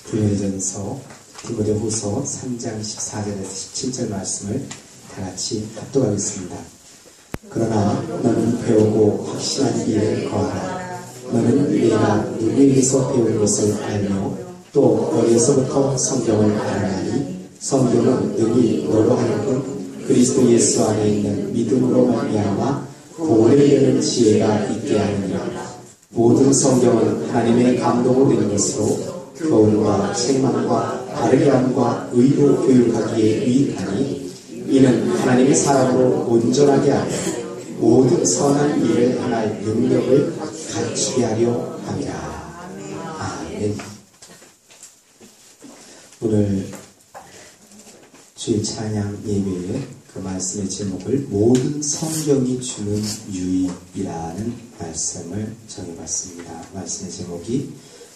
디모데전서, 디모데후서 3장 14절에서 17절 말씀을 다 같이 합독하겠습니다. 그러나 너는 배우고 확신한 일을 거하라. 너는 내가 누구에게서 배운 것을 알며 또 어려서부터 성경을 알아나니 성경은 능히 너로 하여금 그리스도 예수 안에 있는 믿음으로 말미암아 구원에 이르는 지혜가 있게 하느니라. 모든 성경은 하나님의 감동으로 된 것으로 교훈과 책망과 바르게 함과 의로 교육하기에 유익하니 이는 하나님의 사람으로 온전하게 하며 모든 선한 일을 행할 능력을 갖추게 하려 함이라. 아멘. 오늘 주일 찬양 예배의 그 말씀의 제목을 모든 성경이 주는 유익이라는 말씀을 정해봤습니다. 말씀의 제목이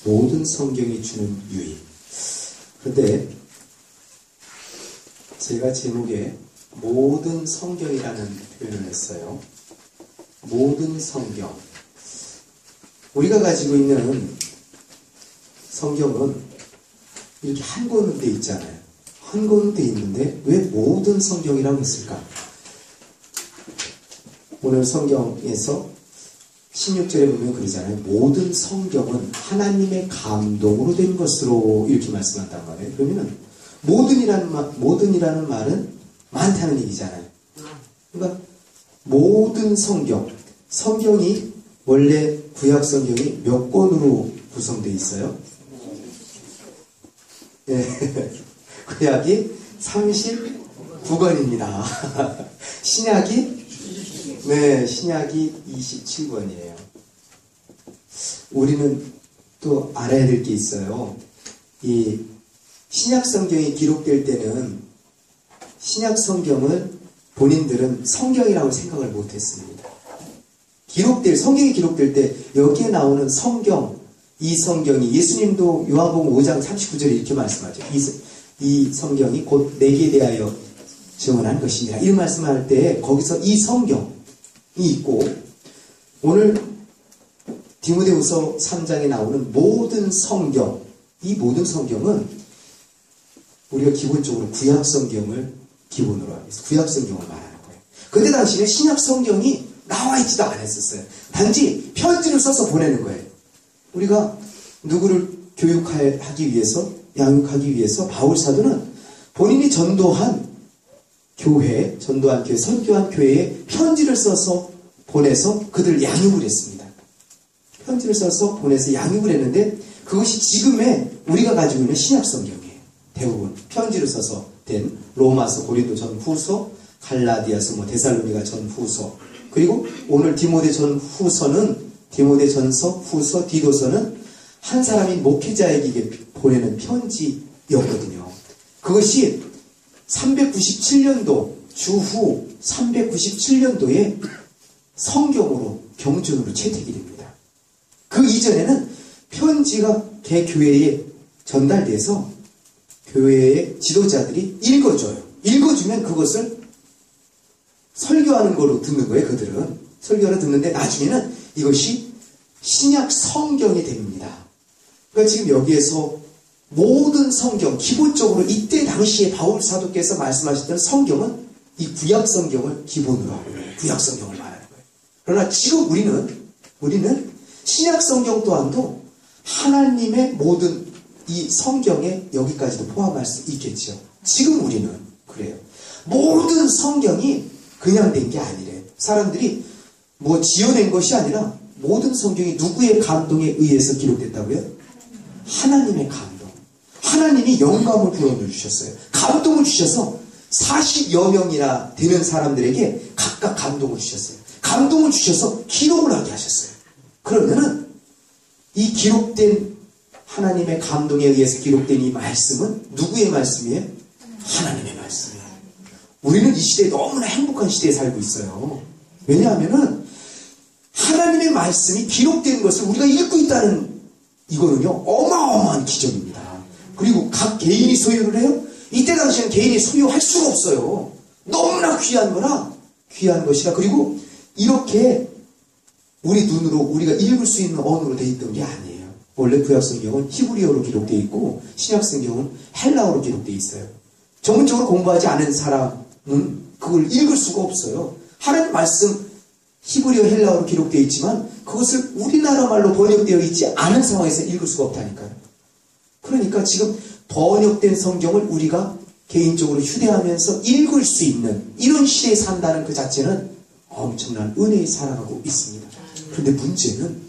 모든 성경이 주는 유익. 그런데 제가 제목에 모든 성경이라는 표현을 했어요. 모든 성경. 우리가 가지고 있는 성경은 이렇게 한 권으로 돼 있잖아요. 한 권으로 돼 있는데 왜 모든 성경이라고 했을까? 오늘 성경에서 16절에 보면 그러잖아요. 모든 성경은 하나님의 감동으로 된 것으로 이렇게 말씀한단 말이에요. 그러면 모든이라는 말은 많다는 얘기잖아요. 그러니까 모든 성경이 원래 구약 성경이 몇 권으로 구성되어 있어요? 네. 구약이 39권입니다. 신약이 27권이에요. 우리는 또 알아야 될 게 있어요. 이 신약 성경이 기록될 때는 신약 성경을 본인들은 성경이라고 생각을 못했습니다. 성경이 기록될 때 여기에 나오는 성경, 이 성경이 예수님도 요한복음 5장 39절에 이렇게 말씀하죠. 이 성경이 곧 내게 대하여 증언한 것이니라. 이 말씀할 때 거기서 이 성경이 있고 오늘 디모데후서 3장에 나오는 모든 성경, 이 모든 성경은 우리가 기본적으로 구약 성경을 기본으로 하고 있어요. 구약 성경을 말하는 거예요. 그때 당시에 신약 성경이 나와 있지도 않았었어요. 단지 편지를 써서 보내는 거예요. 우리가 누구를 교육하기 위해서, 양육하기 위해서 바울 사도는 본인이 전도한 교회, 선교한 교회에 편지를 써서 보내서 그들 양육을 했습니다. 편지를 써서 보내서 양육을 했는데 그것이 지금의 우리가 가지고 있는 신약 성경이에요. 대부분 편지를 써서 된 로마서, 고린도 전후서, 갈라디아서, 데살로니가 전후서, 그리고 오늘 디모데전서, 후서, 디도서는 한 사람인 목회자에게 보내는 편지였거든요. 그것이 397년도 주후 397년도에 성경으로 경전으로 채택이 됩니다. 그 이전에는 편지가 개교회에 전달돼서 교회의 지도자들이 읽어줘요. 읽어주면 그것을 설교하는 거로 듣는 거예요. 그들은 설교를 듣는데 나중에는 이것이 신약 성경이 됩니다. 그러니까 지금 여기에서 모든 성경, 기본적으로 이때 당시에 바울 사도께서 말씀하셨던 성경은 이 구약 성경을 기본으로 하고 구약 성경을 말하는 거예요. 그러나 지금 우리는 신약 성경 또한도 하나님의 모든 이 성경에 여기까지도 포함할 수 있겠죠. 지금 우리는 그래요. 모든 성경이 그냥 된 게 아니래. 사람들이 지어낸 것이 아니라 모든 성경이 누구의 감동에 의해서 기록됐다고요? 하나님의 감동. 하나님이 영감을 불어넣어주셨어요. 감동을 주셔서 40여 명이나 되는 사람들에게 각각 감동을 주셨어요. 감동을 주셔서 기록을 하게 하셨어요. 그러면은 이 기록된 하나님의 감동에 의해서 기록된 이 말씀은 누구의 말씀이에요? 하나님의 말씀이에요. 우리는 이 시대에 너무나 행복한 시대에 살고 있어요. 왜냐하면은 하나님의 말씀이 기록된 것을 우리가 읽고 있다는 이거는요 어마어마한 기적입니다. 그리고 각 개인이 소유를 해요? 이때 당시에는 개인이 소유할 수가 없어요. 너무나 귀한 것이라. 그리고 이렇게 우리 눈으로 우리가 읽을 수 있는 언어로 되어 있던 게 아니에요. 원래 구약 성경은 히브리어로 기록되어 있고 신약 성경은 헬라어로 기록되어 있어요. 전문적으로 공부하지 않은 사람은 그걸 읽을 수가 없어요. 하나님 말씀 히브리어 헬라어로 기록되어 있지만 그것을 우리나라 말로 번역되어 있지 않은 상황에서 읽을 수가 없다니까요. 그러니까 지금 번역된 성경을 우리가 개인적으로 휴대하면서 읽을 수 있는 이런 시대에 산다는 그 자체는 엄청난 은혜에 살아가고 있습니다. 그런데 문제는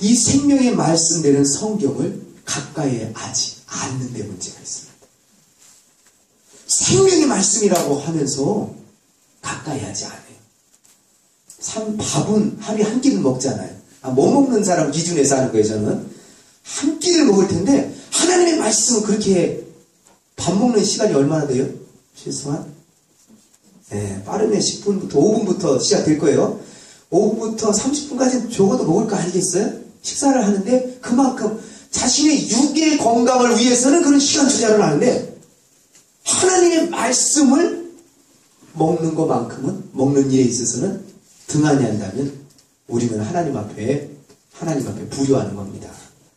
이 생명의 말씀되는 성경을 가까이에 하지 않는 데 문제가 있습니다. 생명의 말씀이라고 하면서 가까이 하지 않아요. 밥은 하루에 한 끼를 먹잖아요. 못 먹는 사람 기준에서 하는 거예요. 저는 한 끼를 먹을 텐데 하나님의 말씀은 그렇게 밥 먹는 시간이 얼마나 돼요? 최소한 빠르면 10분부터 5분부터 시작될 거예요. 5분부터 30분까지는 적어도 먹을 거 아니겠어요? 식사를 하는데 그만큼 자신의 육의 건강을 위해서는 그런 시간 투자를 하는데 하나님의 말씀을 먹는 것만큼은 먹는 일에 있어서는 등한히 한다면 우리는 하나님 앞에 불효하는 겁니다.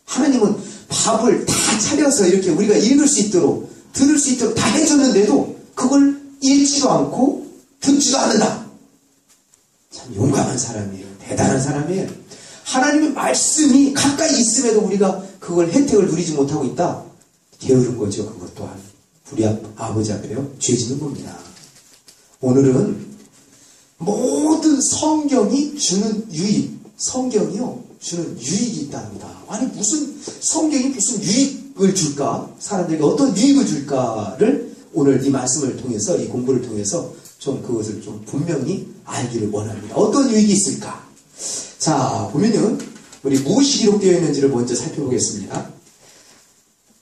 하나님은 밥을 다 차려서 이렇게 우리가 읽을 수 있도록 들을 수 있도록 다 해줬는데도 그걸 읽지도 않고 듣지도 않는다. 참 용감한 사람이에요. 대단한 사람이에요. 하나님의 말씀이 가까이 있음에도 우리가 그걸 혜택을 누리지 못하고 있다. 게으른 거죠. 그것 또한 우리 아버지 앞에요. 죄 짓는 겁니다. 오늘은 모든 성경이 주는 유익, 성경이요 주는 유익이 있답니다. 아니 무슨 성경이 무슨 유익을 줄까? 사람들에게 어떤 유익을 줄까를 오늘 이 말씀을 통해서 이 공부를 통해서 좀 그것을 좀 분명히 알기를 원합니다. 어떤 유익이 있을까? 자 보면은 우리 무엇이 기록되어 있는지를 먼저 살펴보겠습니다.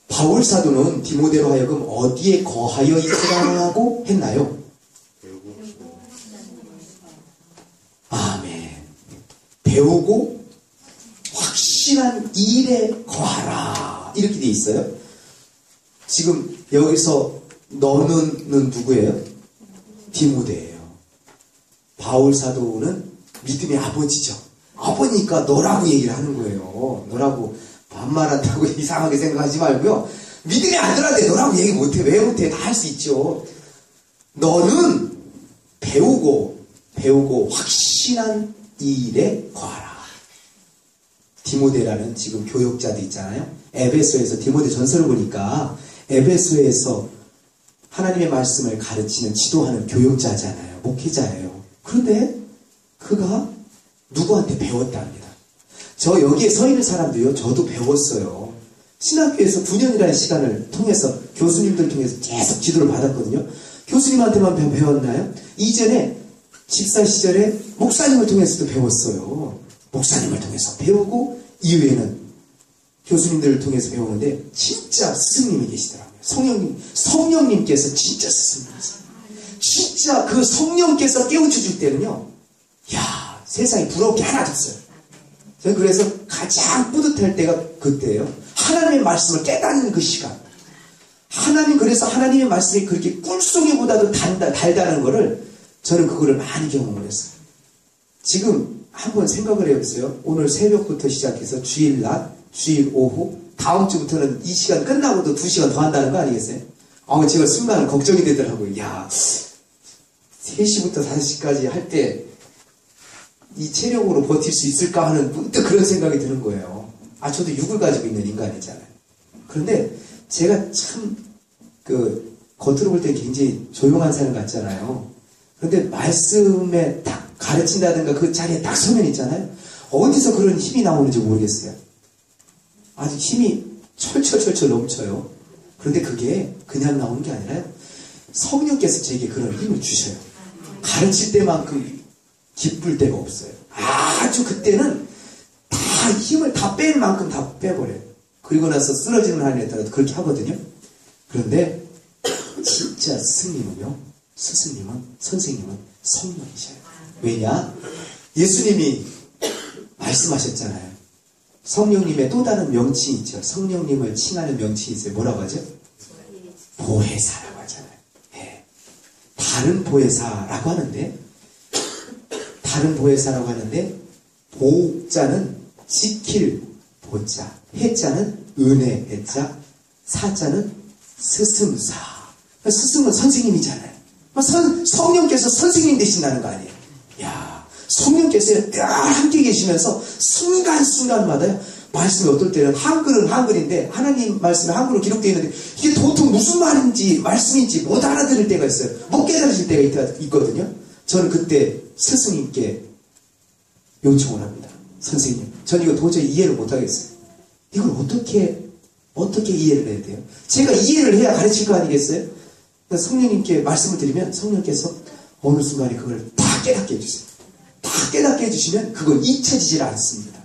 바울 사도는 디모데로 하여금 어디에 거하여 있으라고 했나요? 아멘. 배우고 확실한 일에 거하라 이렇게 돼 있어요. 지금 여기서 너는 누구예요? 디모데예요. 바울 사도는 믿음의 아버지죠. 아버니까 너라고 얘기를 하는 거예요. 너라고 반말한다고 이상하게 생각하지 말고요. 믿음의 아들한테 너라고 얘기 못해. 왜 못해? 다 할 수 있죠. 너는 배우고 확신한 일에 거하라. 디모데라는 지금 교역자도 있잖아요. 에베소에서 디모데 전서를 보니까 에베소에서 하나님의 말씀을 가르치는 지도하는 교역자잖아요. 목회자예요. 그런데 그가 누구한테 배웠답니다. 저 여기에 서 있는 사람도요. 저도 배웠어요. 신학교에서 9년이라는 시간을 통해서 교수님들 통해서 계속 지도를 받았거든요. 교수님한테만 배웠나요? 이전에 집사 시절에 목사님을 통해서도 배웠어요. 목사님을 통해서 배우고 이후에는 교수님들을 통해서 배우는데 진짜 스승님이 계시더라고요. 성령님께서 진짜 스승님이세요. 진짜 그 성령께서 깨우쳐 줄 때는요. 야 세상에 부러울 게 하나도 없어요. 저는 그래서 가장 뿌듯할 때가 그때예요. 하나님의 말씀을 깨닫는 그 시간. 그래서 하나님의 말씀이 그렇게 꿀송이보다도 달다는 거를 저는 그거를 많이 경험을 했어요. 지금 한번 생각을 해보세요. 오늘 새벽부터 시작해서 주일 낮, 주일 오후, 다음 주부터는 이 시간 끝나고도 2시간 더 한다는 거 아니겠어요? 제가 순간 걱정이 되더라고요. 야, 3시부터 5시까지 할 때 이 체력으로 버틸 수 있을까 하는 문득 그런 생각이 드는 거예요. 저도 육을 가지고 있는 인간이잖아요. 그런데 제가 참 겉으로 볼 때 굉장히 조용한 사람 같잖아요. 그런데 말씀에 딱 가르친다든가 그 자리에 딱 서면 있잖아요. 어디서 그런 힘이 나오는지 모르겠어요. 아주 힘이 철철철철 넘쳐요. 그런데 그게 그냥 나오는 게 아니라요. 성령께서 제게 그런 힘을 주셔요. 가르칠 때만큼 기쁠 때가 없어요. 아주 그때는 다 힘을 다 뺄 만큼 다 빼버려요. 그리고 나서 쓰러지는 한에 따라 그렇게 하거든요. 그런데 진짜 스승님은 선생님은 성령이셔요. 왜냐? 예수님이 말씀하셨잖아요. 성령님의 또 다른 명칭이 있죠. 성령님을 칭하는 명칭이 있어요. 뭐라고 하죠? 보혜사라고 하잖아요. 네. 다른 보혜사라고 하는데 보호자는 지킬, 보자. 해자는 은혜, 해자. 사자는 스승사. 스승은 선생님이잖아요. 성령께서 선생님 되신다는 거 아니에요. 야, 성령께서 늘 함께 계시면서 순간순간마다 말씀이 어떨 때는 한글은 한글인데 하나님 말씀이 한글로 기록되어 있는데 이게 도통 무슨 말인지 말씀인지 못 알아들을 때가 있어요. 못 깨달으실 때가 있거든요. 저는 그때 스승님께 요청을 합니다. 선생님, 전 이거 도저히 이해를 못하겠어요. 이걸 어떻게 이해를 해야 돼요? 제가 이해를 해야 가르칠 거 아니겠어요? 그러니까 성령님께 말씀을 드리면 성령께서 어느 순간에 그걸 다 깨닫게 해주세요. 다 깨닫게 해주시면 그건 잊혀지질 않습니다.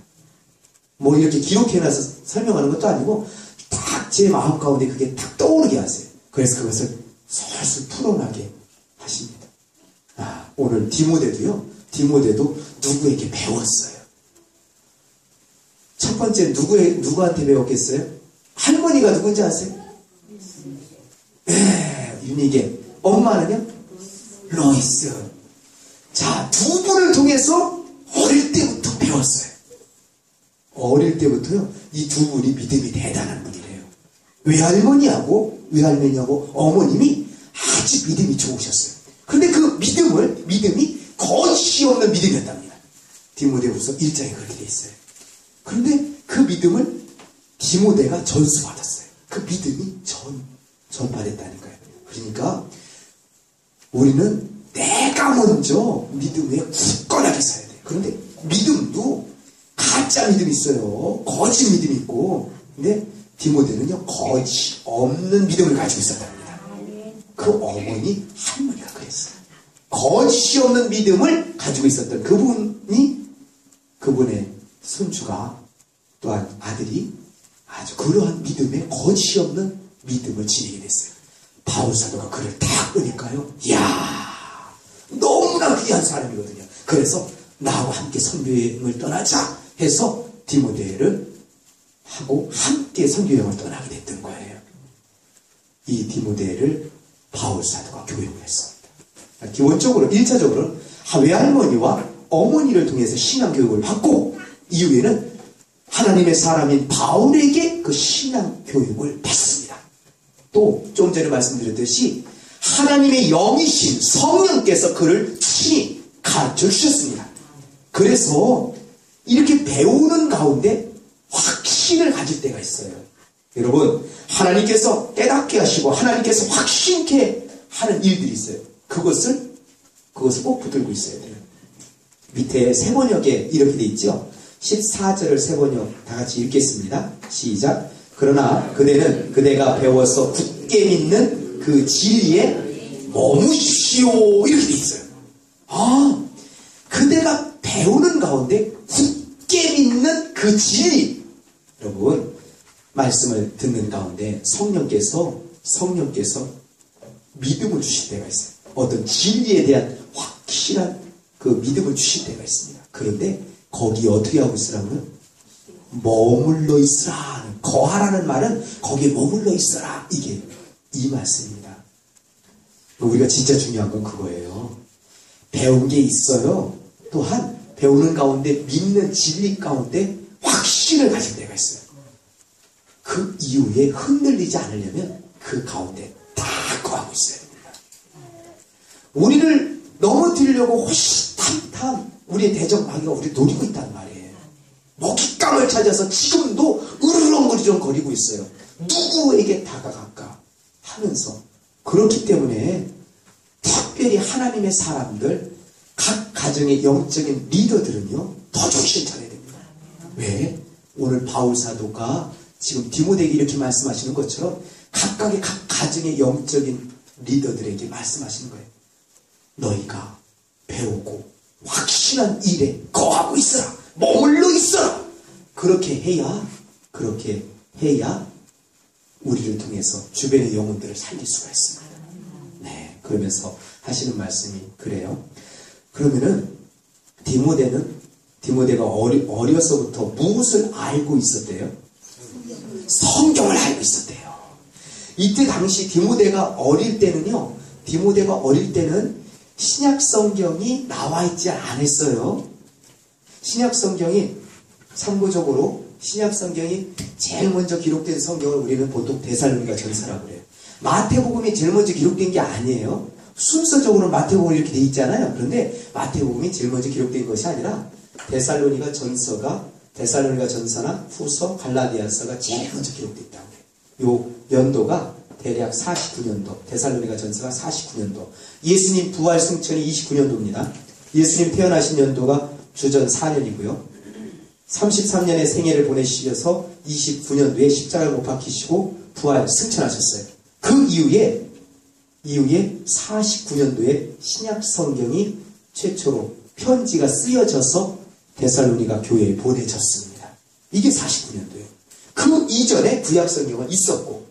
뭐 이렇게 기록해놔서 설명하는 것도 아니고 딱 제 마음 가운데 그게 딱 떠오르게 하세요. 그래서 그것을 솔솔 풀어나게 하십니다. 오늘 디모데도 누구에게 배웠어요. 첫 번째 누구한테 배웠겠어요? 할머니가 누군지 아세요? 네, 윤희게. 엄마는요? 로이스. 자, 두 분을 통해서 어릴 때부터 배웠어요. 어릴 때부터요, 이 두 분이 믿음이 대단한 분이래요. 외할머니하고 어머님이 아주 믿음이 좋으셨어요. 그런데 그 믿음이 거짓이 없는 믿음이었답니다. 디모데후서 1장에 그렇게 돼 있어요. 그런데 그 믿음을 디모데가 전수받았어요. 그 믿음이 전파됐다니까요. 그러니까 우리는 내가 먼저 믿음에 굳건하게 서야 돼요. 그런데 믿음도 가짜 믿음이 있어요. 거짓 믿음이 있고. 근데 디모데는요, 거짓 없는 믿음을 가지고 있었답니다. 그 할머니가 그랬어요. 거짓이 없는 믿음을 가지고 있었던 그분의 손주가 또한 아들이 아주 그러한 믿음에 거짓이 없는 믿음을 지니게 됐어요. 바울 사도가 그를 딱 보니까요, 이야, 너무나 귀한 사람이거든요. 그래서 나하고 함께 선교여행을 떠나자 해서 디모데를 하고 함께 선교여행을 떠나게 됐던 거예요. 이 디모데를 바울 사도가 교육을 했습니다. 기본적으로 1차적으로 외할머니와 어머니를 통해서 신앙교육을 받고 이후에는 하나님의 사람인 바울에게 그 신앙교육을 받습니다. 또 좀 전에 말씀드렸듯이 하나님의 영이신 성령께서 그를 친히 가르쳐 주셨습니다. 그래서 이렇게 배우는 가운데 확신을 가질 때가 있어요. 여러분, 하나님께서 깨닫게 하시고 하나님께서 확신케 하는 일들이 있어요. 그것을 꼭 붙들고 있어야 돼요. 밑에 세번역에 이렇게 돼 있죠. 14절을 세번역 다 같이 읽겠습니다. 시작. 그러나 그대는 그대가 배워서 굳게 믿는 그 진리에 머무십시오. 이렇게 돼 있어요. 그대가 배우는 가운데 굳게 믿는 그 진리. 여러분, 말씀을 듣는 가운데 성령께서 믿음을 주실 때가 있어요. 어떤 진리에 대한 확실한 그 믿음을 주실 때가 있습니다. 그런데 거기 어떻게 하고 있으라고요? 머물러 있으라. 거하라는 말은 거기에 머물러 있어라. 이게 이 말씀입니다. 우리가 진짜 중요한 건 그거예요. 배운 게 있어요. 또한 배우는 가운데 믿는 진리 가운데 확신을 가질 때가 있어요. 그 이후에 흔들리지 않으려면 그 가운데 다 거하고 있어야 됩니다. 우리를 넘어뜨리려고 호시탐탐 우리의 대적마귀가 우리를 노리고 있단 말이에요. 먹잇감을 찾아서 지금도 으르렁으르렁 거리고 있어요. 누구에게 다가갈까 하면서. 그렇기 때문에 특별히 하나님의 사람들, 각 가정의 영적인 리더들은요, 더 정신 차려야 됩니다. 왜? 오늘 바울 사도가 지금 디모데에게 이렇게 말씀하시는 것처럼 각각의 각 가정의 영적인 리더들에게 말씀하시는 거예요. 너희가 배우고 확신한 일에 거하고 있어라. 머물러 있어라. 그렇게 해야 우리를 통해서 주변의 영혼들을 살릴 수가 있습니다. 네, 그러면서 하시는 말씀이 그래요. 그러면은 디모데가 어려서부터 무엇을 알고 있었대요? 성경을 알고 있었대요. 이때 당시 디모데가 어릴 때는 신약 성경이 나와 있지 않았어요. 신약 성경이 참고적으로 신약 성경이 제일 먼저 기록된 성경을 우리는 보통 데살로니가 전서라고 그래요. 마태복음이 제일 먼저 기록된 게 아니에요. 순서적으로 마태복음이 이렇게 돼 있잖아요. 그런데 마태복음이 제일 먼저 기록된 것이 아니라 데살로니가 전서나 후서, 갈라디아서가 제일 먼저 기록됐다고 해요. 요 연도가 대략 49년도, 데살로니가 전서가 49년도, 예수님 부활 승천이 29년도입니다. 예수님 태어나신 연도가 주전 4년이고요. 33년의 생애를 보내시면서 29년도에 십자가를 못 박히시고 부활 승천하셨어요. 그 이후에 49년도에 신약 성경이 최초로 편지가 쓰여져서 데살로니가 교회에 보내졌습니다. 이게 49년도예요. 그 이전에 구약 성경은 있었고,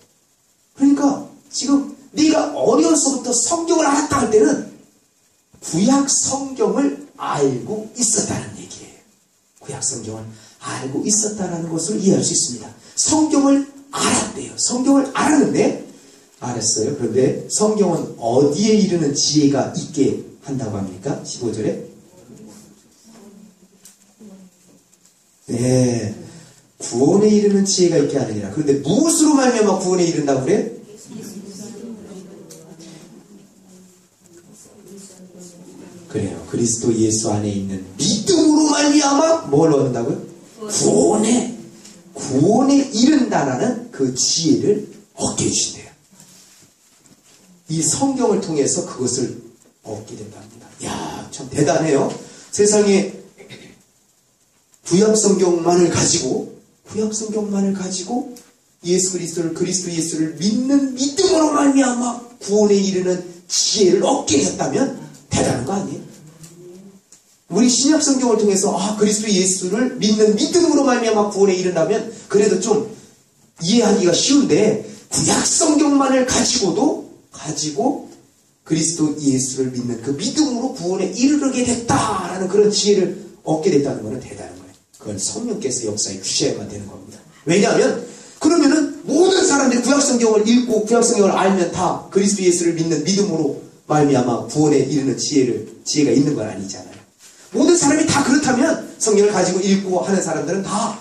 그러니까 지금 네가 어려서부터 성경을 알았다 할 때는 구약 성경을 알고 있었다는 얘기예요. 구약 성경을 알고 있었다는 것을 이해할 수 있습니다. 성경을 알았대요. 성경을 알았는데, 알았어요. 그런데 성경은 어디에 이르는 지혜가 있게 한다고 합니까? 15절에. 네. 구원에 이르는 지혜가 있게 하느니라. 그런데 무엇으로 말미암아 구원에 이른다고 그래? 그래요. 그리스도 예수 안에 있는 믿음으로 말미암아 뭘 얻는다고요? 구원에 이른다라는 그 지혜를 얻게 해주신대요. 이 성경을 통해서 그것을 얻게 된답니다. 이야, 참 대단해요. 세상에 구약 성경만을 가지고 예수 그리스도 예수를 믿는 믿음으로 말미암아 구원에 이르는 지혜를 얻게 했다면 대단한 거 아니에요? 우리 신약 성경을 통해서 그리스도 예수를 믿는 믿음으로 말미암아 구원에 이른다면 그래도 좀 이해하기가 쉬운데, 구약 성경만을 가지고 그리스도 예수를 믿는 그 믿음으로 구원에 이르게 됐다라는 그런 지혜를 얻게 됐다는 것은 대단한 거예요. 그건 성령께서 역사에 주셔야만 되는 겁니다. 왜냐하면 그러면은 모든 사람들이 구약 성경을 읽고 구약 성경을 알면 다 그리스도 예수를 믿는 믿음으로 말미암아 구원에 이르는 지혜가 있는 건 아니잖아요. 모든 사람이 다 그렇다면 성경을 가지고 읽고 하는 사람들은 다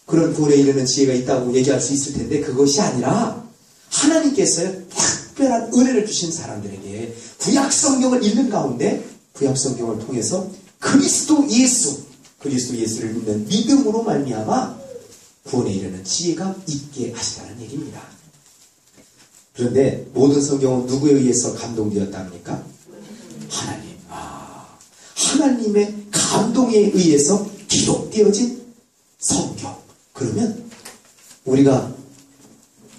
그런 구원에 이르는 지혜가 있다고 얘기할 수 있을 텐데, 그것이 아니라 하나님께서 특별한 은혜를 주신 사람들에게 구약 성경을 읽는 가운데 구약 성경을 통해서 그리스도 예수를 믿는 믿음으로 말미암아 구원에 이르는 지혜가 있게 하시다는 얘기입니다. 그런데 모든 성경은 누구에 의해서 감동되었답니까? 하나님의 감동에 의해서 기록되어진 성경. 그러면 우리가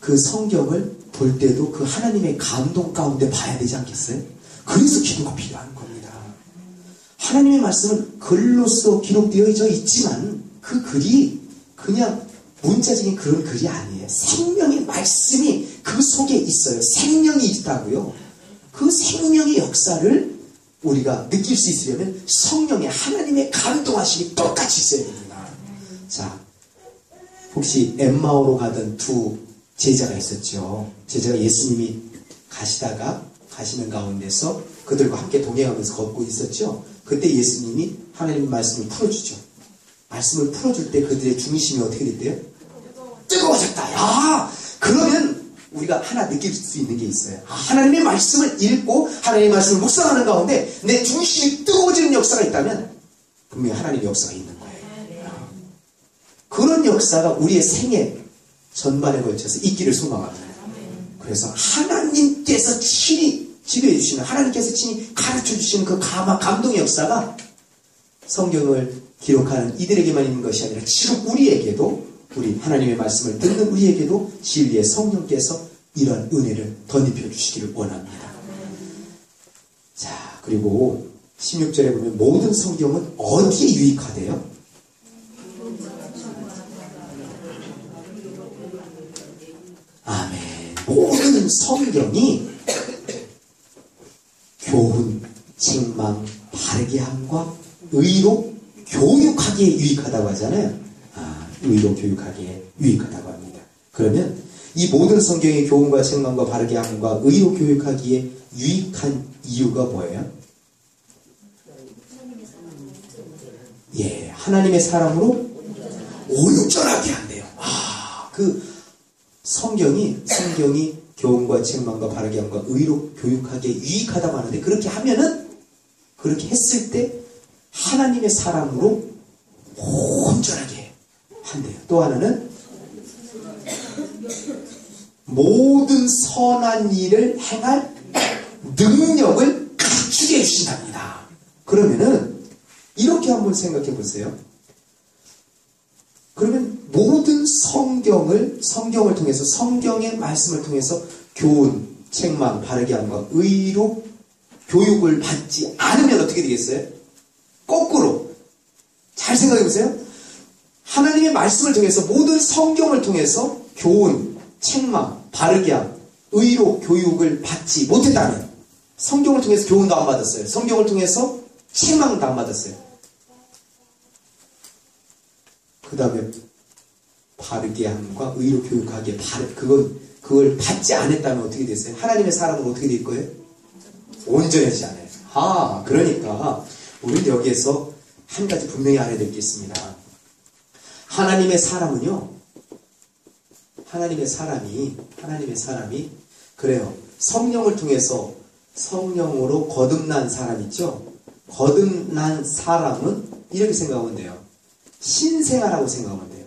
그 성경을 볼 때도 그 하나님의 감동 가운데 봐야 되지 않겠어요? 그래서 기도가 필요한 겁니다. 하나님의 말씀은 글로써 기록되어져 있지만 그 글이 그냥 문자적인 그런 글이 아니에요. 생명의 말씀이 그 속에 있어요. 생명이 있다고요. 그 생명의 역사를 우리가 느낄 수 있으려면 성령의 하나님의 감동하심이 똑같이 있어야 됩니다. 자, 혹시 엠마오로 가던 두 제자가 있었죠. 제자가 예수님이 가시는 가운데서 그들과 함께 동행하면서 걷고 있었죠. 그때 예수님이 하나님의 말씀을 풀어주죠. 말씀을 풀어줄 때 그들의 중심이 어떻게 됐대요? 뜨거워졌다. 그러면 우리가 하나 느낄 수 있는 게 있어요. 하나님의 말씀을 읽고 하나님의 말씀을 묵상하는 가운데 내 중심이 뜨거워지는 역사가 있다면 분명히 하나님의 역사가 있는 거예요. 그런 역사가 우리의 생애 전반에 걸쳐서 있기를 소망합니다. 그래서 하나님께서 친히 지도해 주시는, 하나님께서 친히 가르쳐 주시는 그 감동의 역사가 성경을 기록하는 이들에게만 있는 것이 아니라 지금 우리에게도, 우리 하나님의 말씀을 듣는 우리에게도 진리의 성령께서 이런 은혜를 덧입혀 주시기를 원합니다. 자, 그리고 16절에 보면 모든 성경은 어디에 유익하대요? 아멘. 모든 성경이 교훈, 책망, 바르게 함과 의로 교육하기에 유익하다고 하잖아요. 의로 교육하기에 유익하다고 합니다. 그러면 이 모든 성경의 교훈과 책망과 바르게 함과 의로 교육하기에 유익한 이유가 뭐예요? 하나님의 사람으로 온전하게 한대요. 그 성경이 교훈과 책망과 바르게 함과 의로 교육하기에 유익하다고 하는데, 그렇게 하면은, 그렇게 했을 때 하나님의 사람으로 온전하게 한대요. 또 하나는 모든 선한 일을 행할 능력을 갖추게 해주신답니다. 그러면은 이렇게 한번 생각해 보세요. 그러면 모든 성경을 통해서, 성경의 말씀을 통해서 교훈, 책망, 바르게 함과 의로 교육을 받지 않으면 어떻게 되겠어요? 거꾸로. 잘 생각해 보세요. 하나님의 말씀을 통해서, 모든 성경을 통해서 교훈, 책망, 바르게 함, 의로 교육을 받지 못했다면, 성경을 통해서 교훈도 안 받았어요. 성경을 통해서 책망도 안 받았어요. 그 다음에 바르게 함과 의로 교육하기에 그걸 받지 않았다면 어떻게 됐어요? 하나님의 사람은 어떻게 될 거예요? 온전해지지 않아요. 그러니까 우리는 여기에서 한 가지 분명히 알아야 될 게 있습니다. 하나님의 사람은요, 하나님의 사람이 그래요. 성령을 통해서 성령으로 거듭난 사람 있죠? 거듭난 사람은 이렇게 생각하면 돼요. 신생아라고 생각하면 돼요.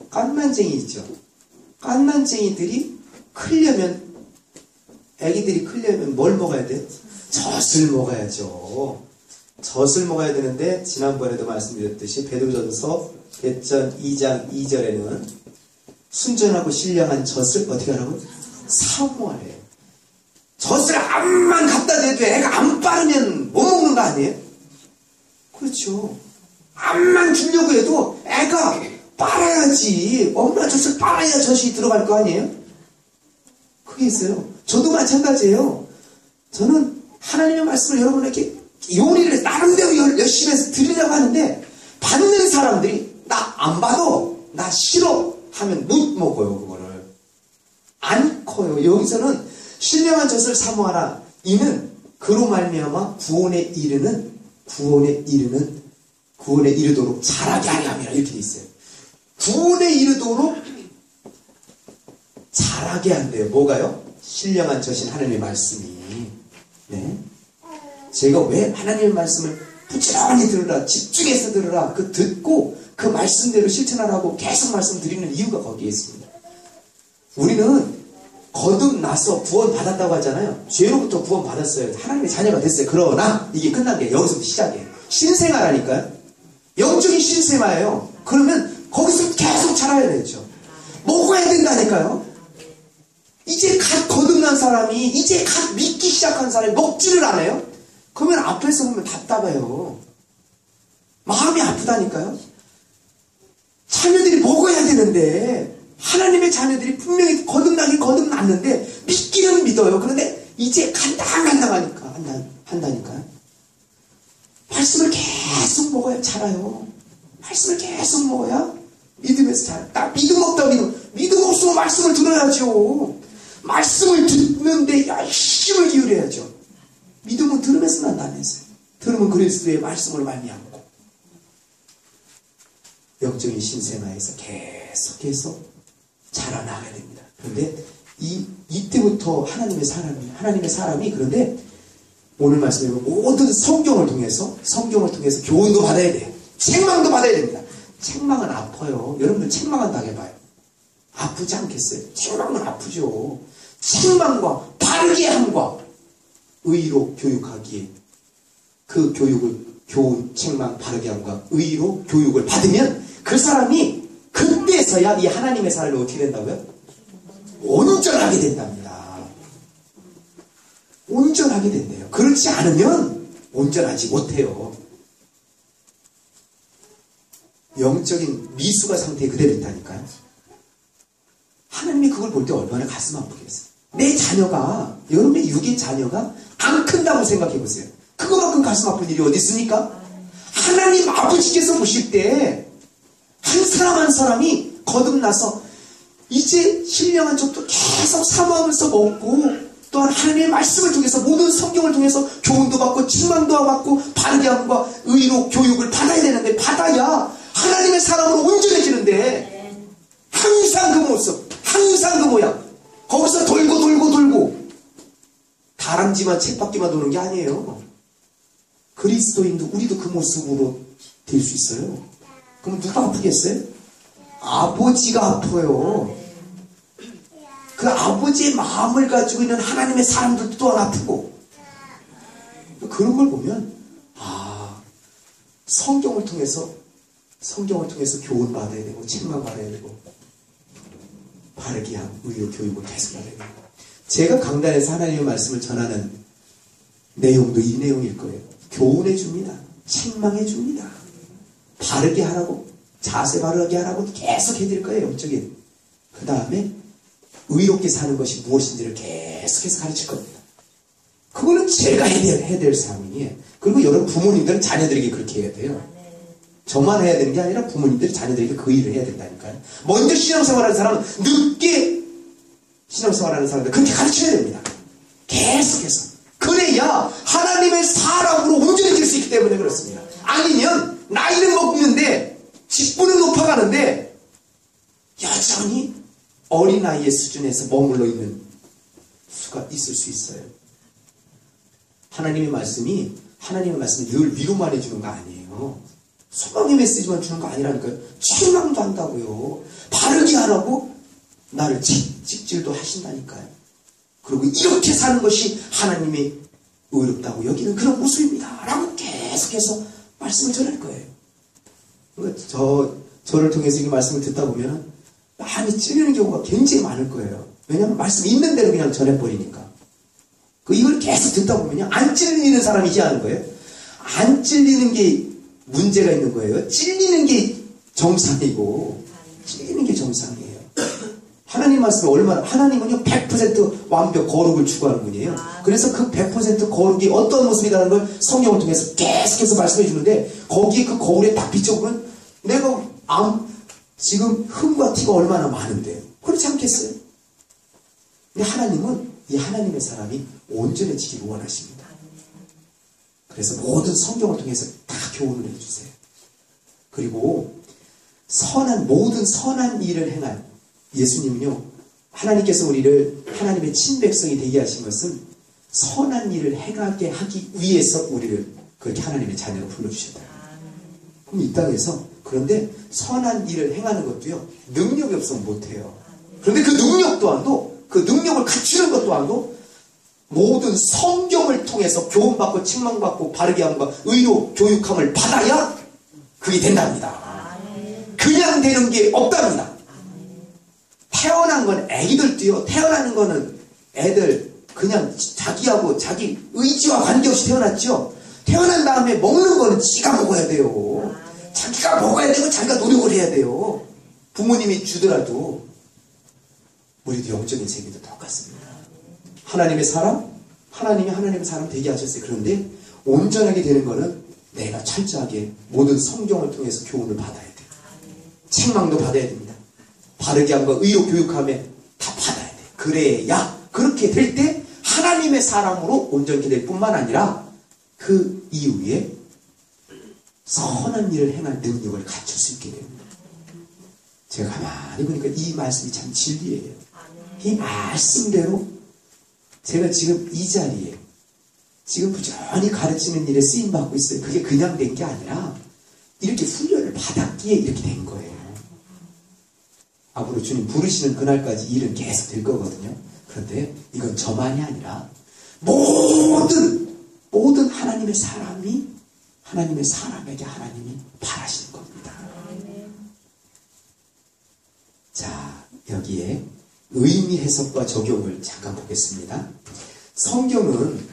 깐난쟁이 있죠? 깐난쟁이들이 애기들이 크려면 뭘 먹어야 돼요? 젖을 먹어야죠. 젖을 먹어야 되는데, 지난번에도 말씀드렸듯이 베드로전서 배전 2장 2절에는 순전하고 신령한 젖을 어떻게 하라고요? 사모하래요. 젖을 암만 갖다 대도 애가 안 빠르면 못 먹는 거 아니에요? 그렇죠. 암만 주려고 해도 애가 빨아야지. 엄마 젖을 빨아야 젖이 들어갈 거 아니에요? 그게 있어요. 저도 마찬가지예요. 저는 하나님의 말씀을 여러분에게 요리를 나름대로 열심히 해서 드리려고 하는데, 받는 사람들이 나 안 받아, 나 싫어 하면 못 먹어요. 그거를 안 커요. 여기서는 신령한 젖을 사모하라. 이는 그로 말미암아 구원에 이르도록 자라게 하려 함이라, 이렇게 돼 있어요. 구원에 이르도록 자라게 한대요. 뭐가요? 신령한 젖인 하나님의 말씀이. 네. 제가 왜 하나님의 말씀을 부지런히 들으라, 집중해서 들으라, 그 듣고 그 말씀대로 실천하라고 계속 말씀드리는 이유가 거기에 있습니다. 우리는 거듭나서 구원 받았다고 하잖아요. 죄로부터 구원 받았어요. 하나님의 자녀가 됐어요. 그러나 이게 끝난 게 여기서부터 시작이에요. 신생아라니까요. 영적인 신생아예요. 그러면 거기서 계속 자라야 되죠. 먹어야 된다니까요. 이제 갓 거듭난 사람이, 이제 갓 믿기 시작한 사람이 먹지를 않아요? 그러면 앞에서 보면 답답해요. 마음이 아프다니까요. 자녀들이 먹어야 되는데, 하나님의 자녀들이 분명히 거듭났는데 믿기는 믿어요. 그런데 이제 한다니까요. 말씀을 계속 먹어야 자라요. 말씀을 계속 먹어야 믿음에서 자라. 믿음 없다. 믿음 없으면 말씀을 들어야죠. 말씀을 듣는데 열심을 기울여야죠. 믿음은 들으면서 난다면서요. 들으면 그리스도의 말씀을 말미암고, 영적인 신생아에서 계속해서 자라나게 됩니다. 그런데 이때부터 하나님의 사람이 그런데 오늘 말씀에 모든 성경을 통해서 교훈도 받아야 돼요. 책망도 받아야 됩니다. 책망은 아파요. 여러분들 책망 한 당해봐요. 아프지 않겠어요? 책망은 아프죠. 책망과 바르게 함과 의로 교육하기에, 그 교훈, 책망, 바르게 함과 의로 교육을 받으면 그 사람이 그때서야 이 하나님의 사람이 어떻게 된다고요? 온전하게 된답니다. 온전하게 된대요. 그렇지 않으면 온전하지 못해요. 영적인 미숙아 상태에 그대로 있다니까요. 하나님이 그걸 볼 때 얼마나 가슴 아프겠어요. 내 자녀가, 여러분의 육의 자녀가 안 큰다고 생각해 보세요. 그거만큼 가슴 아픈 일이 어디 있습니까? 하나님 아버지께서 보실 때 한 사람 한 사람이 거듭나서 이제 신령한 족도 계속 사모하면서 먹고, 또한 하나님의 말씀을 통해서, 모든 성경을 통해서 교훈도 받고 책망도 받고 바르게 함과 의로 교육을 받아야 되는데, 받아야 하나님의 사람으로 온전해지는데 항상 그 모습, 항상 그 모양, 거기서 돌고 다람쥐만 쳇바퀴만 도는 게 아니에요. 그리스도인도 우리도 그 모습으로 될 수 있어요. 그럼 누가 아프겠어요? 아버지가 아파요. 그 아버지의 마음을 가지고 있는 하나님의 사람들도 또한 아프고, 그런 걸 보면 성경을 통해서 교훈 받아야 되고 책망 받아야 되고 바르게 한 의료 교육을 계속 받아야 되고. 제가 강단에서 하나님의 말씀을 전하는 내용도 이 내용일 거예요. 교훈해 줍니다. 책망해 줍니다. 바르게 하라고, 자세 바르게 하라고 계속 해드릴 거예요. 영적인. 그 다음에 의롭게 사는 것이 무엇인지를 계속해서 가르칠 겁니다. 그거는 제가 해야 될 사항이에요. 그리고 여러분 부모님들은 자녀들에게 그렇게 해야 돼요. 저만 해야 되는 게 아니라 부모님들이 자녀들에게 그 일을 해야 된다니까요. 먼저 신앙생활하는 사람은 늦게 신앙생활하는 사람들 그렇게 가르쳐야 됩니다. 계속해서. 그래야 하나님의 사람으로 온전해질 수 있기 때문에 그렇습니다. 아니면 나이는 먹는데 직분은 높아가는데 여전히 어린아이의 수준에서 머물러 있는 수가 있을 수 있어요. 하나님의 말씀이 늘 위로만 해주는 거 아니에요. 소망의 메시지만 주는 거 아니라니까요. 책망도 한다고요. 바르게 하라고 나를 직질도 하신다니까요. 그리고 이렇게 사는 것이 하나님이 의롭다고 여기는 그런 모습입니다 라고 계속해서 말씀을 전할 거예요. 그러니까 저를 통해서 이 말씀을 듣다 보면 많이 찔리는 경우가 굉장히 많을 거예요. 왜냐하면 말씀이 있는 대로 그냥 전해버리니까. 이걸 계속 듣다 보면요, 안 찔리는 사람이지 않은 거예요. 안 찔리는 게 문제가 있는 거예요. 찔리는 게 정상이고 찔리는 게 정상이에요. 하나님 말씀이 하나님은요 100% 완벽 거룩을 추구하는 분이에요. 그래서 그 100% 거룩이 어떤 모습이라는 걸 성경을 통해서 계속해서 말씀해 주는데, 거기에 그 거울에 딱 비춰보면 내가 지금 흠과 티가 얼마나 많은데 그렇지 않겠어요? 근데 하나님은 이 하나님의 사람이 온전해지기를 원하십니다. 그래서 모든 성경을 통해서 다 교훈을 해주세요. 그리고 모든 선한 일을 행한 예수님은요, 하나님께서 우리를 하나님의 친백성이 되게 하신 것은 선한 일을 행하게 하기 위해서 우리를 그렇게 하나님의 자녀로 불러주셨다. 그럼 이 땅에서, 그런데 선한 일을 행하는 것도요, 능력이 없으면 못해요. 그런데 그 능력 또한도, 그 능력을 갖추는 것 또한도 모든 성경을 통해서 교훈받고 책망받고 바르게 함과 의로 교육함을 받아야 그게 된답니다. 그냥 되는 게 없답니다. 태어난 건 애기들도요, 태어나는 거는 애들 그냥 자기하고 자기 의지와 관계없이 태어났죠. 태어난 다음에 먹는 거는 지가 먹어야 돼요. 자기가 먹어야 되고 자기가 노력을 해야 돼요. 부모님이 주더라도. 우리도 영적인 세계도 똑같습니다. 하나님의 사람, 하나님이 하나님의 사람 되게 하셨어요. 그런데 온전하게 되는 거는 내가 철저하게 모든 성경을 통해서 교훈을 받아야 돼요. 책망도 받아야 됩니다. 바르게 함과 의로 교육함에 다 받아야 돼요. 그래야 그렇게 될 때 하나님의 사람으로 온전히 될 뿐만 아니라 그 이후에 선한 일을 행할 능력을 갖출 수 있게 됩니다. 제가 가만히 보니까 이 말씀이 참 진리예요. 이 말씀대로 제가 지금 이 자리에 지금 부지런히 가르치는 일에 쓰임받고 있어요. 그게 그냥 된 게 아니라 이렇게 훈련을 받았기에 이렇게 된 거예요. 앞으로 주님 부르시는 그날까지 일은 계속 될 거거든요. 그런데 이건 저만이 아니라 모든 하나님의 사람에게 하나님이 바라시는 겁니다. 자, 여기에 의미 해석과 적용을 잠깐 보겠습니다. 성경은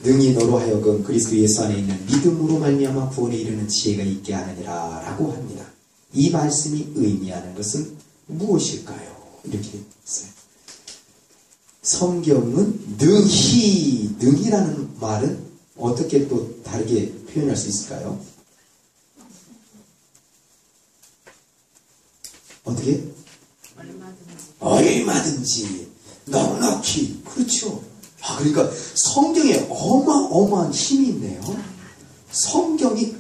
능히 너로 하여금 그리스도 예수 안에 있는 믿음으로 말미암아 구원에 이르는 지혜가 있게 하느니라 라고 합니다. 이 말씀이 의미하는 것은 무엇일까요? 이렇게 있어요. 성경은 능히라는 말은 어떻게 또 다르게 표현할 수 있을까요? 어떻게? 얼마든지 넉넉히. 그렇죠. 그러니까 성경에 어마어마한 힘이 있네요. 성경이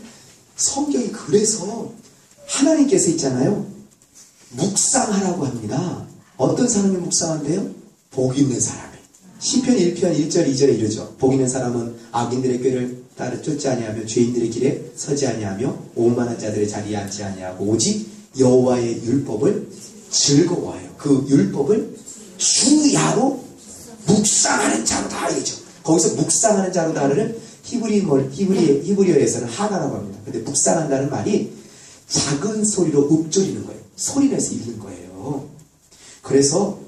그래서 하나님께서 있잖아요. 묵상하라고 합니다. 어떤 사람이 묵상한대요? 복 있는 사람이. 시편 1편 1절 2절에 이르죠. 복 있는 사람은 악인들의 꾀를 따라 쫓지 아니하며 죄인들의 길에 서지 아니하며 오만한 자들의 자리에 앉지 아니하고 오직 여호와의 율법을 즐거워하여 그 율법을 주야로 묵상하는 자로다 이거죠. 거기서 묵상하는 자로다를 히브리어에서는 하나라고 합니다. 근데 묵상한다는 말이 작은 소리로 읊조리는 거예요. 소리내서 읽는 거예요. 그래서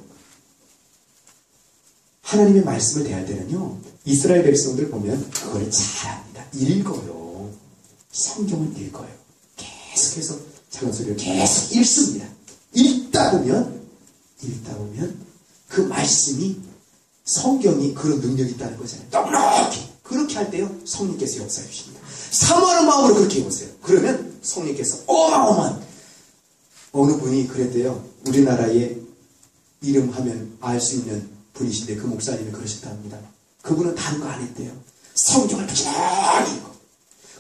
하나님의 말씀을 대할 때는요, 이스라엘 백성들 보면 그걸 잘합니다. 읽어요. 성경을 읽어요. 계속해서 작은 소리로 계속 읽습니다. 읽다 보면 그 말씀이 성경이 그런 능력이 있다는 거잖아요. 넉넉히 그렇게 할 때요 성령께서 역사해 주십니다. 사모하는 마음으로 그렇게 해보세요. 그러면 성령께서 어마어마한 어느 분이 그랬대요. 우리나라에 이름하면 알 수 있는 분이신데 그 목사님이 그러셨답니다. 그분은 다른 거 안 했대요. 성경을 부지런히 읽고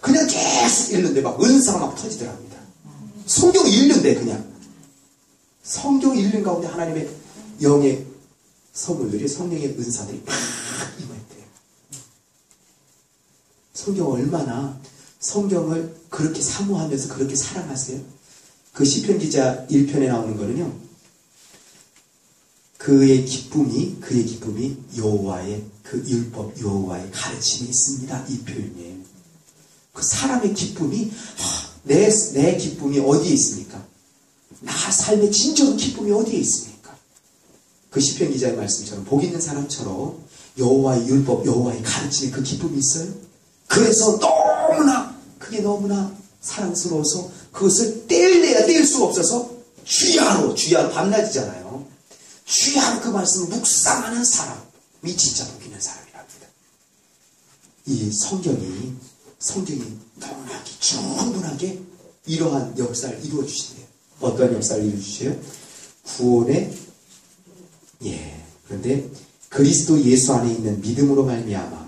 그냥 계속 읽는데 막 은사가 막 터지더랍니다. 성경 읽는데 그냥 성경 읽는 가운데 하나님의 영의 선물들이 성령의 은사들이 막 임했대요. 성경을 그렇게 사모하면서 그렇게 사랑하세요? 그 시편 기자 1편에 나오는 거는요. 그의 기쁨이 여호와의 그 율법 여호와의 가르침이 있습니다. 이 표현이에요. 그 사람의 기쁨이 내 기쁨이 어디에 있습니까? 나 삶의 진정한 기쁨이 어디에 있습니까? 그 시편 기자의 말씀처럼 복 있는 사람처럼 여호와의 율법 여호와의 가르침에 그 기쁨이 있어요. 그래서 그게 너무나 사랑스러워서 그것을 뗄래야 뗄 수가 없어서 주야로 밤낮이잖아요. 주야로 그 말씀을 묵상하는 사람이 진짜 복 있는 사람이랍니다. 이 성경이 너무나게 충분하게 이러한 역사를 이루어 주신대요. 어떤 역사를 이루어 주세요? 구원의 그런데 그리스도 예수 안에 있는 믿음으로 말미암아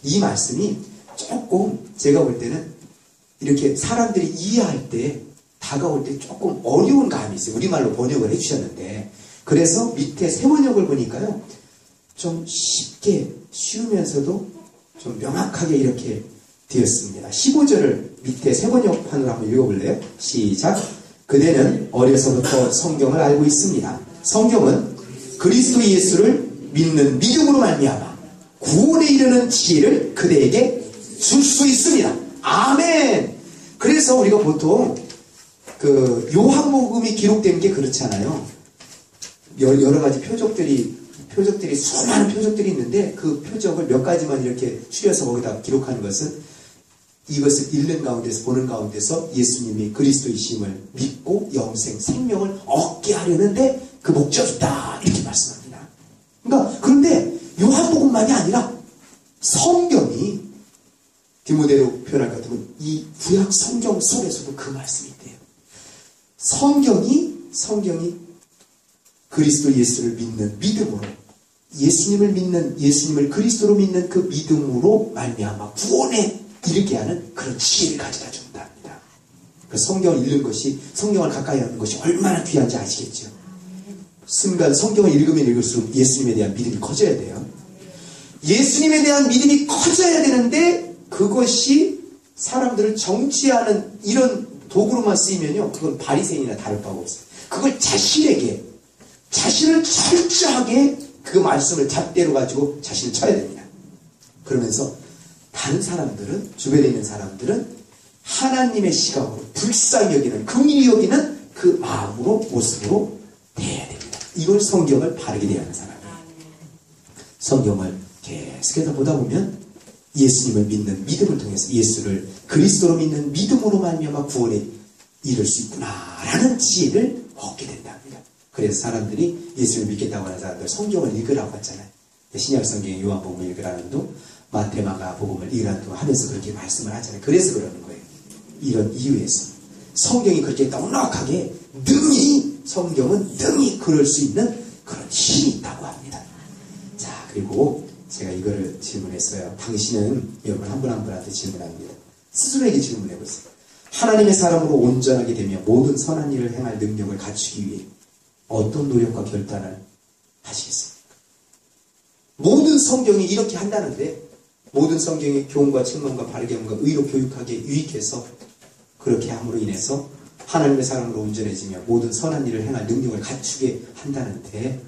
이 말씀이 조금 제가 볼 때는 이렇게 사람들이 이해할 때 다가올 때 조금 어려운 감이 있어요. 우리말로 번역을 해주셨는데 그래서 밑에 새 번역을 보니까요 좀 쉬우면서도 좀 명확하게 이렇게 되었습니다. 15절을 밑에 새 번역판으로 한번 읽어볼래요? 시작. 그대는 어려서부터 성경을 알고 있습니다. 성경은 그리스도 예수를 믿는 믿음으로 말미암아 구원에 이르는 지혜를 그대에게 줄 수 있습니다. 아멘. 그래서 우리가 보통 그 요한복음이 기록된 게 그렇잖아요. 여러 가지 표적들이 수많은 표적들이 있는데 그 표적을 몇 가지만 이렇게 추려서 거기다 기록하는 것은 이것을 읽는 가운데서 보는 가운데서 예수님이 그리스도이심을 믿고 영생 생명을 얻게 하려는데 그 목적이다 이렇게 말씀합니다. 그런데 요한복음만이 아니라 성경이 디모데로 표현할 것 같으면 이 구약 성경 속에서도 그 말씀이 있대요. 성경이 그리스도 예수를 믿는 믿음으로 예수님을 그리스도로 믿는 그 믿음으로 말미암아 구원에 이르게 하는 그런 지혜를 가져다 준답니다. 그 성경을 읽는 것이 성경을 가까이 하는 것이 얼마나 귀한지 아시겠죠? 순간 성경을 읽으면 읽을수록 예수님에 대한 믿음이 커져야 돼요. 예수님에 대한 믿음이 커져야 되는데 그것이 사람들을 정죄하는 이런 도구로만 쓰이면요 그건 바리새인이나 다를 바가 없어요. 그걸 자신을 철저하게 그 말씀을 잣대로 가지고 자신을 쳐야 됩니다. 그러면서 다른 사람들은 주변에 있는 사람들은 하나님의 시각으로 불쌍히 여기는 긍휼히 여기는 그 마음으로 모습으로 대해야 됩니다. 이걸 성경을 바르게 대하는 사람이에요. 성경을 계속해서 보다 보면 예수님을 믿는 믿음을 통해서 예수를 그리스도로 믿는 믿음으로 말미암아 구원에 이를 수 있구나라는 지혜를 얻게 된답니다. 그래서 사람들이 예수를 믿겠다고 하는 사람들 성경을 읽으라고 했잖아요. 신약 성경의 요한복음을 읽으라는 도 마태 마가 복음을 읽으라는 도 하면서 그렇게 말씀을 하잖아요. 그래서 그러는 거예요. 이런 이유에서 성경이 그렇게 넉넉하게 성경은 능히 그럴 수 있는 그런 힘이 있다고 합니다. 자, 그리고 제가 이거를 질문했어요. 당신은 여러분 한 분 한 분한테 질문합니다. 스스로에게 질문해보세요. 하나님의 사람으로 온전하게 되며 모든 선한 일을 행할 능력을 갖추기 위해 어떤 노력과 결단을 하시겠습니까? 모든 성경이 이렇게 한다는데, 모든 성경이 교훈과 책망과 바르게 함과 의로 교육하게 유익해서 그렇게 함으로 인해서 하나님의 사람으로 온전해지며 모든 선한 일을 행할 능력을 갖추게 한다는데,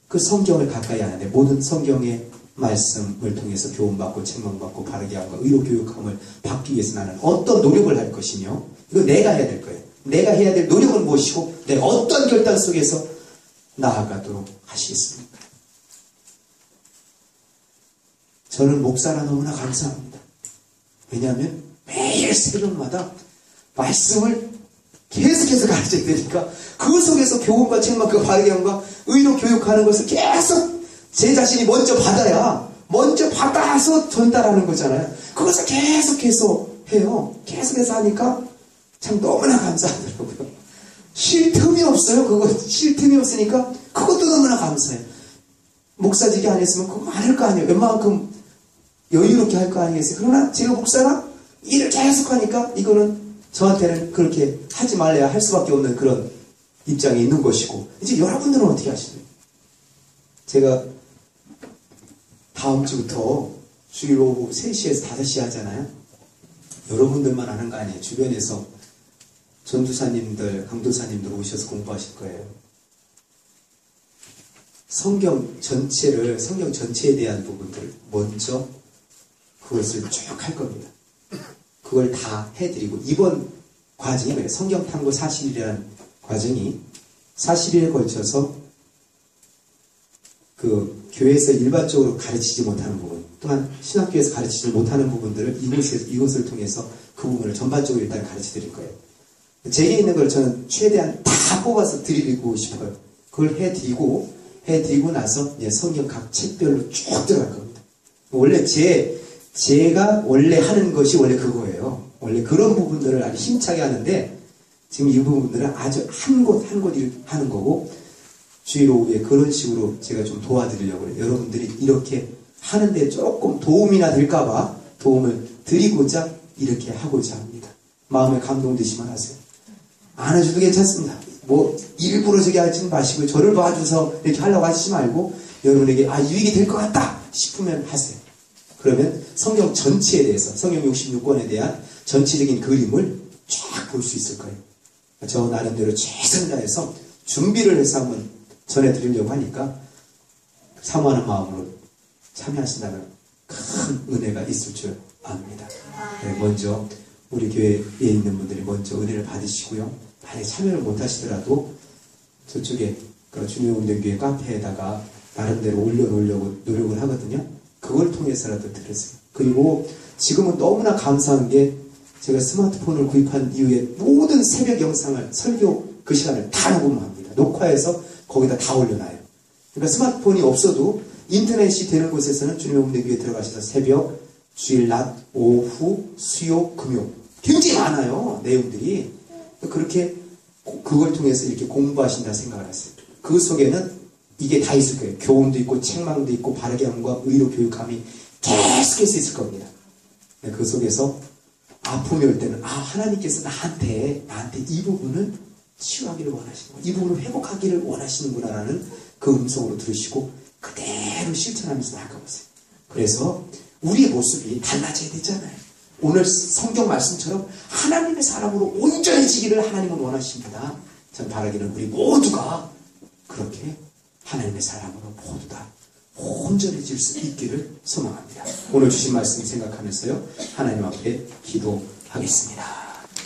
그 성경을 가까이 하는데 모든 성경의 말씀을 통해서 교훈받고 책망받고 바르게 함과 의로 교육함을 받기 위해서 나는 어떤 노력을 할 것이며, 이거 내가 해야 될 거예요. 내가 해야 될 노력은 무엇이고 내가 어떤 결단 속에서 나아가도록 하시겠습니까? 저는 목사라 너무나 감사합니다. 왜냐하면 매일 새벽마다 말씀을 계속해서 가르쳐야 되니까 그 속에서 교훈과 책망과 바르게 함과 의로 교육하는 것을 계속 제 자신이 먼저 받아야, 먼저 받아서 전달하는 거잖아요. 그것을 계속해서 해요. 계속해서 하니까 참 너무나 감사하더라고요. 쉴 틈이 없어요. 그거 쉴 틈이 없으니까 그것도 너무나 감사해요. 목사직이 안 했으면 그거 안 할 거 아니에요. 웬만큼 여유롭게 할 거 아니겠어요. 그러나 제가 목사라 일을 계속 하니까 이거는 저한테는 그렇게 하지 말래야 할 수밖에 없는 그런 입장에 있는 것이고, 이제 여러분들은 어떻게 하시나요? 제가 다음 주부터 주일 오후 3시에서 5시 하잖아요. 여러분들만 하는 거 아니에요. 주변에서 전도사님들, 강도사님들 오셔서 공부하실 거예요. 성경 전체에 대한 부분들을 먼저 그것을 쭉 할 겁니다. 그걸 다 해드리고, 이번 과정이 성경 탐구 40일이라는 과정이 40일에 걸쳐서 그 교회에서 일반적으로 가르치지 못하는 부분, 또한 신학교에서 가르치지 못하는 부분들을 이곳을 통해서 그 부분을 전반적으로 일단 가르쳐 드릴 거예요. 제게 있는 걸 저는 최대한 다 뽑아서 드리고 싶어요. 그걸 해드리고 나서 성경 각 책별로 쭉 들어갈 겁니다. 원래 제가 원래 하는 것이 원래 그거예요. 원래 그런 부분들을 아주 힘차게 하는데, 지금 이 부분들은 아주 한 곳 일 하는 거고, 주일 오후에 그런 식으로 제가 좀 도와드리려고 해요. 여러분들이 이렇게 하는데 조금 도움이나 될까봐 도움을 드리고자 이렇게 하고자 합니다. 마음에 감동되시면 하세요. 안 해줘도 괜찮습니다. 뭐 일부러 저기 하지 마시고 저를 봐줘서 이렇게 하려고 하시지 말고, 여러분에게 유익이 될 것 같다 싶으면 하세요. 그러면 성경 전체에 대해서, 성경 66권에 대한 전체적인 그림을 쫙 볼 수 있을 거예요. 저 나름대로 최선을 다해서 준비를 해서 한번 전해드리려고 하니까 사모하는 마음으로 참여하신다면 큰 은혜가 있을 줄 압니다. 네, 먼저 우리 교회에 있는 분들이 먼저 은혜를 받으시고요. 만약에 참여를 못하시더라도 저쪽에 주님의 운동교회 카페에다가 나름대로 올려놓으려고 노력을 하거든요. 그걸 통해서라도 들으세요. 그리고 지금은 너무나 감사한 게, 제가 스마트폰을 구입한 이후에 모든 새벽 영상을, 설교 그 시간을 다 녹음합니다. 녹화해서 거기다 다 올려놔요. 그러니까 스마트폰이 없어도 인터넷이 되는 곳에서는 주님의 운동교회에 들어가셔서 새벽, 주일 낮, 오후, 수요, 금요 굉장히 많아요. 내용들이. 그렇게 그걸 통해서 이렇게 공부하신다 생각을 했어요. 그 속에는 이게 다 있을 거예요. 교훈도 있고 책망도 있고 바르게 함과 의로 교육함이 계속해서 있을 겁니다. 그 속에서 아픔이 올 때는 하나님께서 나한테 이 부분을 치유하기를 원하시는, 이 부분을 회복하기를 원하시는구나라는 그 음성으로 들으시고 그대로 실천하면서 나아가보세요. 그래서 우리의 모습이 달라져야 되잖아요. 오늘 성경 말씀처럼 하나님의 사람으로 온전해지기를 하나님은 원하십니다. 전 바라기는 우리 모두가 그렇게 하나님의 사람으로 모두 다 온전해질 수 있기를 소망합니다. 오늘 주신 말씀 생각하면서요, 하나님 앞에 기도하겠습니다.